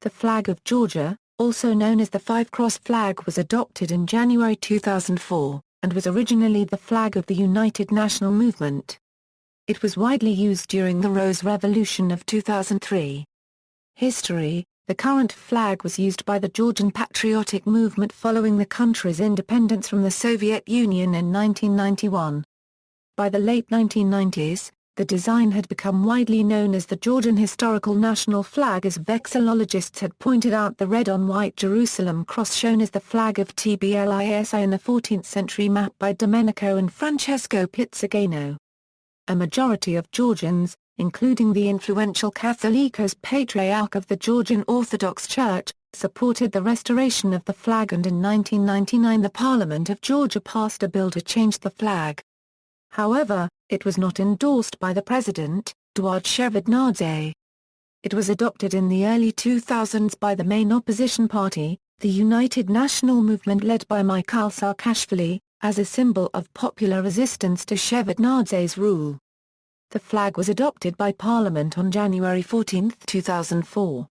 The flag of Georgia, also known as the Five-Cross flag, was adopted in January 2004, and was originally the flag of the United National Movement. It was widely used during the Rose Revolution of 2003. History: the current flag was used by the Georgian patriotic movement following the country's independence from the Soviet Union in 1991. By the late 1990s, the design had become widely known as the Georgian historical national flag, as vexillologists had pointed out the red-on-white Jerusalem cross shown as the flag of Tbilisi in a 14th-century map by Domenico and Francesco Pizzigano. A majority of Georgians, including the influential Catholicos Patriarch of the Georgian Orthodox Church, supported the restoration of the flag, and in 1999 the Parliament of Georgia passed a bill to change the flag. However, it was not endorsed by the president, Eduard Shevardnadze. It was adopted in the early 2000s by the main opposition party, the United National Movement led by Mikhail Saakashvili, as a symbol of popular resistance to Shevardnadze's rule. The flag was adopted by Parliament on January 14, 2004.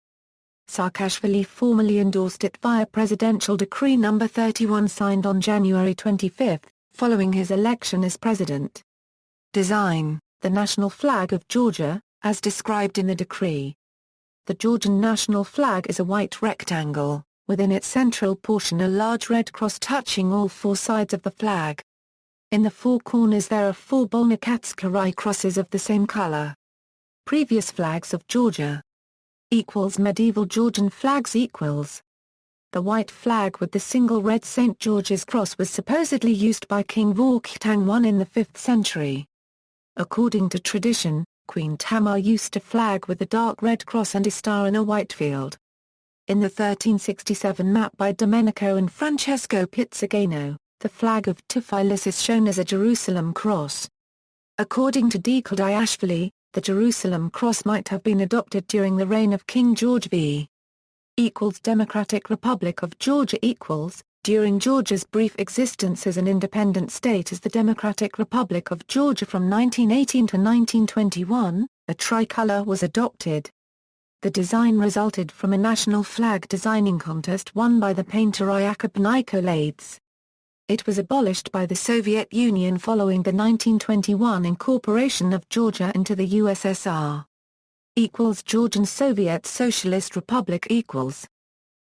Saakashvili formally endorsed it via Presidential Decree No. 31 signed on January 25, following his election as president. Design: the national flag of Georgia, as described in the decree. The Georgian national flag is a white rectangle, within its central portion a large red cross touching all four sides of the flag. In the four corners there are four Bolnikatskaya crosses of the same color. Previous flags of Georgia. Medieval Georgian flags. The white flag with the single red St. George's cross was supposedly used by King Vorkutang I in the 5th century. According to tradition, Queen Tamar used a flag with a dark red cross and a star in a white field. In the 1367 map by Domenico and Francesco Pizzigano, the flag of Tiflis is shown as a Jerusalem cross. According to Dekadiashvili, the Jerusalem cross might have been adopted during the reign of King George V. Democratic Republic of Georgia. During Georgia's brief existence as an independent state as the Democratic Republic of Georgia from 1918 to 1921, a tricolor was adopted. The design resulted from a national flag designing contest won by the painter Yakub Nikolaides. It was abolished by the Soviet Union following the 1921 incorporation of Georgia into the USSR. Georgian Soviet Socialist Republic.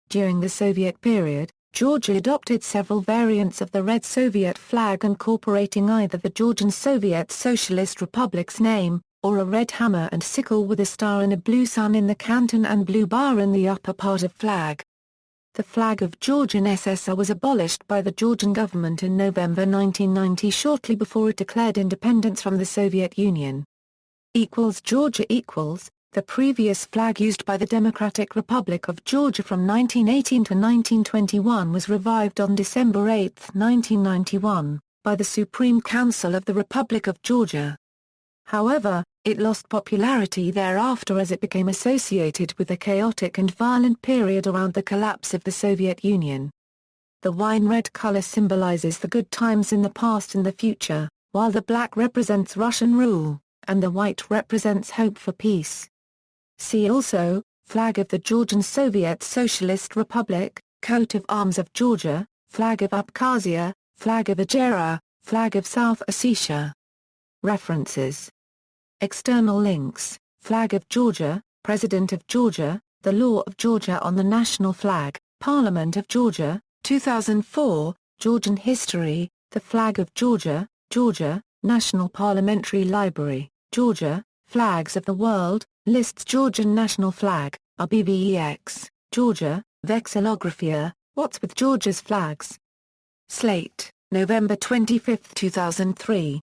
During the Soviet period, Georgia adopted several variants of the Red Soviet flag incorporating either the Georgian Soviet Socialist Republic's name, or a red hammer and sickle with a star and a blue sun in the canton and blue bar in the upper part of flag. The flag of Georgian SSR was abolished by the Georgian government in November 1990, shortly before it declared independence from the Soviet Union. Georgia. The previous flag used by the Democratic Republic of Georgia from 1918 to 1921 was revived on December 8, 1991, by the Supreme Council of the Republic of Georgia. However, it lost popularity thereafter as it became associated with a chaotic and violent period around the collapse of the Soviet Union. The wine red color symbolizes the good times in the past and the future, while the black represents Russian rule, and the white represents hope for peace. See also, Flag of the Georgian Soviet Socialist Republic, Coat of Arms of Georgia, Flag of Abkhazia, Flag of Agera, Flag of South Ossetia. References. External links: Flag of Georgia, President of Georgia, The Law of Georgia on the National Flag, Parliament of Georgia, 2004, Georgian History, The Flag of Georgia, Georgia, National Parliamentary Library, Georgia, Flags of the World, lists Georgian national flag, RBVEX, Georgia, Vexillographia, What's with Georgia's Flags? Slate, November 25, 2003.